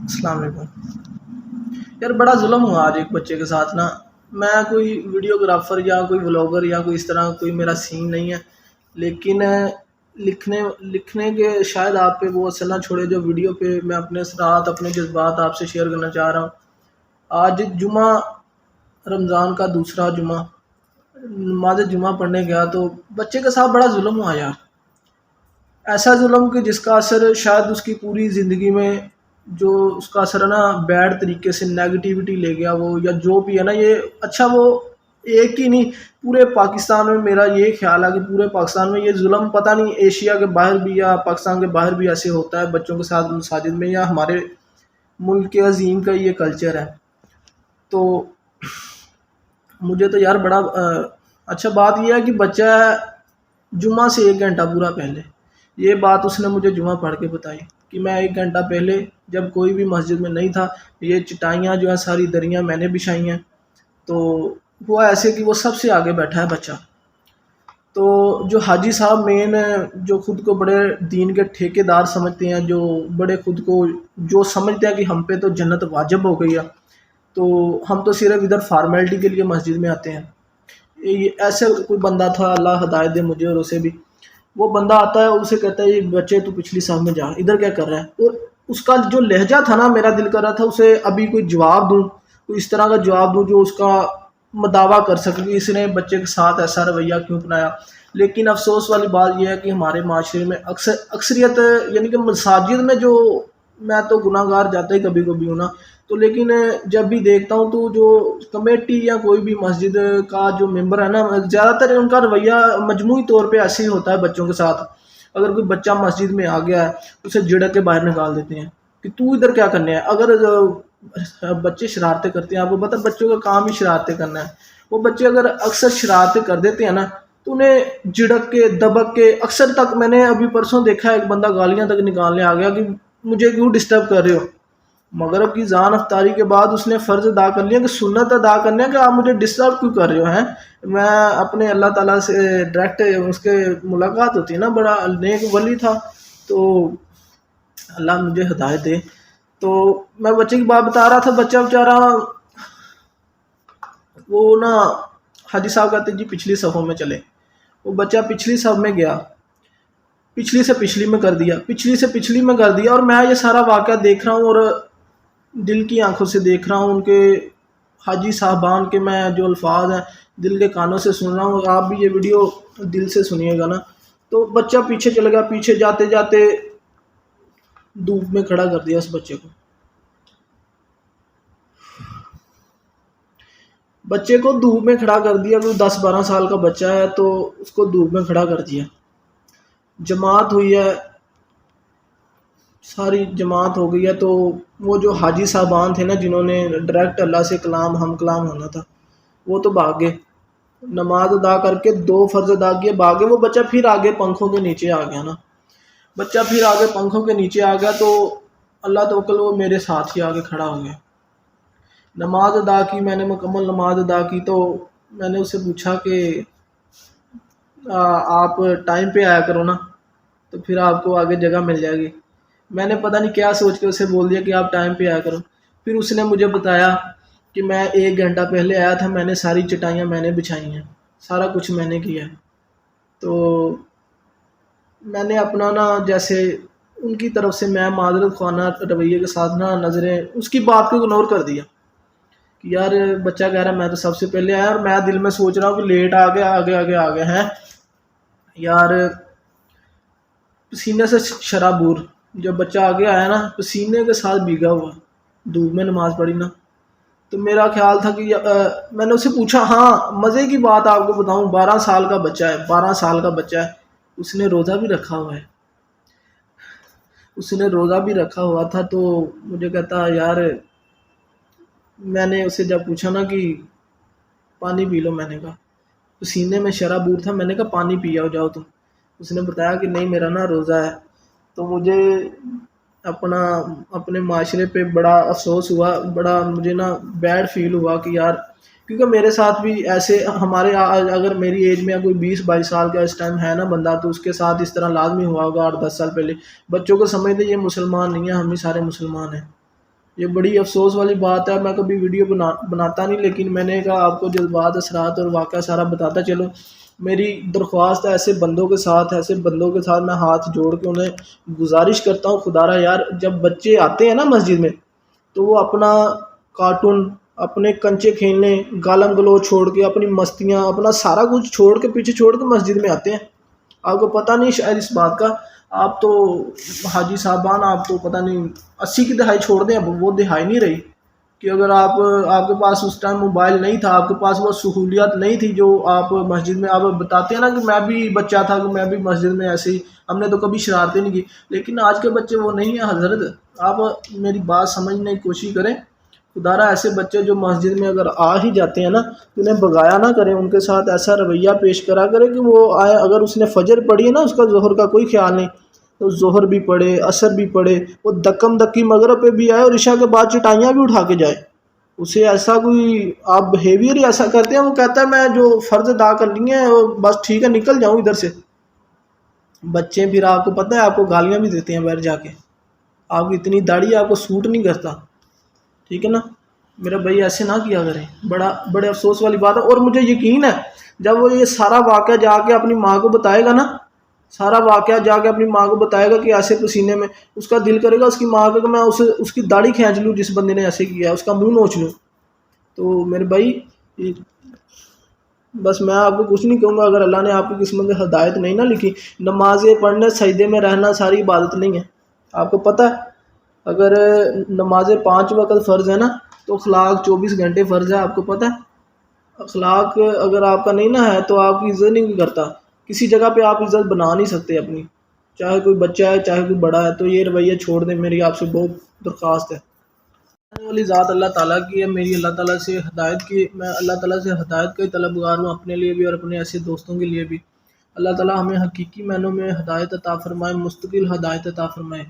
السلام علیکم یار، بڑا ظلم ہوا آج ایک بچے کے ساتھ نا. میں کوئی ویڈیوگرافر یا کوئی ولاگر یا کوئی اس طرح کوئی میرا سین نہیں ہے، لیکن لکھنے لکھنے کے شاید آپ پہ وہ اثر نہ چھوڑے جو ویڈیو پہ میں اپنے اثرات اپنے جذبات آپ سے شیئر کرنا چاہ رہا ہوں. آج جمعہ، رمضان کا دوسرا جمعہ، نماز جمعہ پڑھنے گیا تو بچے کے ساتھ بڑا ظلم ہوا یار. ایسا ظلم کہ جس کا اثر شاید اس کی پوری زندگی میں، جو اس کا اثر ہے نا بیڈ طریقے سے نیگیٹیوٹی لے گیا وہ، یا جو بھی ہے نا یہ اچھا، وہ ایک ہی نہیں پورے پاکستان میں. میرا یہ خیال ہے کہ پورے پاکستان میں یہ ظلم پتہ نہیں ایشیا کے باہر بھی یا پاکستان کے باہر بھی ایسے ہوتا ہے بچوں کے ساتھ مساجد میں، یا ہمارے ملک کے عظیم کا یہ کلچر ہے. تو مجھے تو یار بڑا اچھا بات یہ ہے کہ بچہ جمعہ سے 1 گھنٹہ پورا پہلے، یہ بات اس نے مجھے جمعہ پڑھ کے بتائی کہ میں 1 گھنٹہ پہلے جب کوئی بھی مسجد میں نہیں تھا، یہ چٹائیاں جو ہیں ساری دریاں میں نے بچھائی ہیں. تو ہوا ایسے کہ وہ سب سے آگے بیٹھا ہے بچہ. تو جو حاجی صاحب مین، جو خود کو بڑے دین کے ٹھیکیدار سمجھتے ہیں، جو بڑے خود کو جو سمجھتے ہیں کہ ہم پہ تو جنت واجب ہو گئی ہے، تو ہم تو صرف ادھر فارمیلٹی کے لیے مسجد میں آتے ہیں. یہ ایسے کوئی بندہ تھا، اللہ ہدایت دے مجھے اور اسے بھی. وہ بندہ آتا ہے، اسے کہتا ہے یہ بچے تو پچھلی صف میں جا، ادھر کیا کر رہا ہے. اور اس کا جو لہجہ تھا نا، میرا دل کر رہا تھا اسے ابھی کوئی جواب دوں، کوئی اس طرح کا جواب دوں جو اس کا دعویٰ کر سکے کہ اس نے بچے کے ساتھ ایسا رویہ کیوں اپنایا. لیکن افسوس والی بات یہ ہے کہ ہمارے معاشرے میں اکثریت، یعنی کہ مساجد میں جو، میں تو گناہ گار جاتا ہی کبھی کبھی ہوں نا، تو لیکن جب بھی دیکھتا ہوں تو جو کمیٹی یا کوئی بھی مسجد کا جو ممبر ہے نا، زیادہ تر ان کا رویہ مجموعی طور پہ ایسے ہی ہوتا ہے بچوں کے ساتھ. اگر کوئی بچہ مسجد میں آ گیا ہے، اسے جھڑک کے باہر نکال دیتے ہیں کہ تو ادھر کیا کرنے ہے. اگر بچے شرارتیں کرتے ہیں، آپ کو پتہ بچوں کا کام ہی شرارتیں کرنا ہے، وہ بچے اگر اکثر شرارتیں کر دیتے ہیں نا تو انہیں جھڑک کے دبک کے، اکثر تک میں نے ابھی پرسوں دیکھا ایک بندہ گالیاں تک نکالنے آ گیا کہ مجھے کیوں ڈسٹرب کر رہے ہو. مغرب کی اذان افطاری کے بعد اس نے فرض ادا کر لیا کہ سنت ادا کرنے کہ آپ مجھے ڈسٹرب کیوں کر رہے ہو ہیں. میں اپنے اللہ تعالیٰ سے ڈائریکٹ اس کے ملاقات ہوتی ہے نا، بڑا نیک ولی تھا، تو اللہ مجھے ہدایت دے. تو میں بچے کی بات بتا رہا تھا، بچہ بیچارہ وہ نا، حاجی صاحب کہتے جی پچھلی صفوں میں چلے. وہ بچہ پچھلی صف میں گیا، پچھلی سے پچھلی میں کر دیا، پچھلی سے پچھلی میں کر دیا. اور میں یہ سارا واقعہ دیکھ رہا ہوں اور دل کی آنکھوں سے دیکھ رہا ہوں، ان کے حاجی صاحبان کے میں جو الفاظ ہیں دل کے کانوں سے سن رہا ہوں. آپ بھی یہ ویڈیو دل سے سنیے گا نا. تو بچہ پیچھے چل گیا، پیچھے جاتے جاتے دھوپ میں کھڑا کر دیا اس بچے کو. بچے کو دھوپ میں کھڑا کر دیا. کوئی 10-12 سال کا بچہ ہے تو اس کو دھوپ میں کھڑا کر دیا. جماعت ہوئی ہے، ساری جماعت ہو گئی ہے. تو وہ جو حاجی صاحبان تھے نا، جنہوں نے ڈائریکٹ اللہ سے کلام ہم کلام ہونا تھا، وہ تو بھاگ گئے. نماز ادا کر کے 2 فرض ادا کیے، بھاگے. وہ بچہ پھر آگے پنکھوں کے نیچے آ گیا نا، بچہ پھر آگے پنکھوں کے نیچے آ گیا. تو اللہ توکل وہ میرے ساتھ ہی آگے کھڑا ہو گیا. نماز ادا کی، میں نے مکمل نماز ادا کی. تو میں نے اسے پوچھا کہ آپ ٹائم پہ آیا کرو نا، تو پھر آپ کو آگے جگہ مل جائے گی. میں نے پتہ نہیں کیا سوچ کے اسے بول دیا کہ آپ ٹائم پہ آیا کرو. پھر اس نے مجھے بتایا کہ میں 1 گھنٹہ پہلے آیا تھا، میں نے ساری چٹائیاں میں نے بچھائی ہیں، سارا کچھ میں نے کیا ہے. تو میں نے اپنا نا، جیسے ان کی طرف سے میں معذرت خوانا رویے کے ساتھ نا نظریں اس کی بات کو اگنور کر دیا کہ یار بچہ کہہ رہا ہے میں تو سب سے پہلے آیا. اور میں دل میں سوچ رہا ہوں کہ لیٹ آ گیا، آگے آگے آ گئے ہیں یار. پسینے سے شرابور جب بچہ آگے آیا نا، پسینے کے ساتھ بھیگا ہوا، دھوپ میں نماز پڑھی نا. تو میرا خیال تھا کہ میں نے اسے پوچھا، ہاں مزے کی بات آپ کو بتاؤں، 12 سال کا بچہ ہے، 12 سال کا بچہ ہے، اس نے روزہ بھی رکھا ہوا ہے، اس نے روزہ بھی رکھا ہوا تھا. تو مجھے کہتا یار، میں نے اسے جب پوچھا نا کہ پانی پی لو، میں نے کہا پسینے میں شرابور تھا، میں نے کہا پانی پی جاؤ تم. اس نے بتایا کہ نہیں میرا نا روزہ ہے. تو مجھے اپنے معاشرے پہ بڑا افسوس ہوا، بڑا مجھے نا بیڈ فیل ہوا کہ یار، کیونکہ میرے ساتھ بھی ایسے ہمارے اگر میری ایج میں کوئی 20-22 سال کا اس ٹائم ہے نا بندہ، تو اس کے ساتھ اس طرح لازمی ہوا ہوگا 8-10 سال پہلے. بچوں کو سمجھتے یہ مسلمان نہیں ہیں، ہم ہی سارے مسلمان ہیں. یہ بڑی افسوس والی بات ہے. میں کبھی ویڈیو بناتا نہیں، لیکن میں نے کہا آپ کو جذبات، اثرات اور واقعہ سارا بتاتا چلو. میری درخواست ہے ایسے بندوں کے ساتھ میں ہاتھ جوڑ کے انہیں گزارش کرتا ہوں، خدا را یار جب بچے آتے ہیں نا مسجد میں تو وہ اپنا کارٹون، اپنے کنچے کھیلنے، گالم گلوچ چھوڑ کے، اپنی مستیاں، اپنا سارا کچھ چھوڑ کے، پیچھے چھوڑ کے مسجد میں آتے ہیں. آپ کو پتہ نہیں شاید اس بات کا. آپ تو حاجی صاحبان، آپ تو پتہ نہیں 80 کی دہائی چھوڑ دیں، اب وہ دہائی نہیں رہی کہ اگر آپ کے پاس اس ٹائم موبائل نہیں تھا، آپ کے پاس وہ سہولیات نہیں تھی جو آپ مسجد میں. آپ بتاتے ہیں نا کہ میں بھی بچہ تھا کہ میں بھی مسجد میں ایسے ہی، ہم نے تو کبھی شرارتیں نہیں کی. لیکن آج کے بچے وہ نہیں ہیں حضرت. آپ میری بات سمجھنے کی کوشش کریں. خدارا ایسے بچے جو مسجد میں اگر آ ہی جاتے ہیں نا تو انہیں بغایا نہ کریں، ان کے ساتھ ایسا رویہ پیش کرا کرے کہ وہ آئے. اگر اس نے فجر پڑھی ہے نا، اس کا ظہر کا کوئی خیال نہیں، تو ظہر بھی پڑھے، عصر بھی پڑھے، وہ دکم دکی مغرب پہ بھی آئے اور عشاء کے بعد چٹائیاں بھی اٹھا کے جائے. اسے ایسا کوئی آپ بہیویئر ہی ایسا کرتے ہیں، وہ کہتا ہے میں جو فرض ادا کر لیے ہیں وہ بس ٹھیک ہے نکل جاؤں ادھر سے. بچے پھر آپ کو پتہ ہے آپ کو گالیاں بھی دیتے ہیں باہر جا کے. آپ کی اتنی داڑھی آپ کو سوٹ نہیں کرتا، ٹھیک ہے نا. میرا بھائی ایسے نہ کیا کرے، بڑے افسوس والی بات ہے. اور مجھے یقین ہے جب وہ یہ سارا واقعہ جا کے اپنی ماں کو بتائے گا نا، سارا واقعہ جا کے اپنی ماں کو بتائے گا کہ ایسے پسینے میں، اس کا دل کرے گا اس کی ماں کا کہ میں اس کی داڑھی کھینچ لوں جس بندے نے ایسے کیا، اس کا منہ نوچ لوں. تو میرے بھائی بس میں آپ کو کچھ نہیں کہوں گا. اگر اللہ نے آپ کی قسمت میں ہدایت نہیں نہ لکھی، نمازیں پڑھنے، سجدے میں رہنا ساری عبادت نہیں ہے. آپ کو پتہ ہے اگر نمازیں 5 وقت فرض ہے نا تو اخلاق 24 گھنٹے فرض ہے. آپ کو پتہ ہے اخلاق اگر آپ کا نہیں نہ ہے تو آپ کی عزت نہیں کرتا. کسی جگہ پہ آپ عزت بنا نہیں سکتے اپنی، چاہے کوئی بچہ ہے چاہے کوئی بڑا ہے. تو یہ رویہ چھوڑ دیں، میری آپ سے بہت درخواست ہے. والی ذات اللہ تعالیٰ کی ہے، میری اللہ تعالیٰ سے ہدایت کی، میں اللہ تعالیٰ سے ہدایت کا ہی طلبگار ہوں، اپنے لیے بھی اور اپنے ایسے دوستوں کے لیے بھی. اللہ تعالیٰ ہمیں حقیقی معنوں میں ہدایت عطا فرمائے، مستقل ہدایت عطا فرمائے.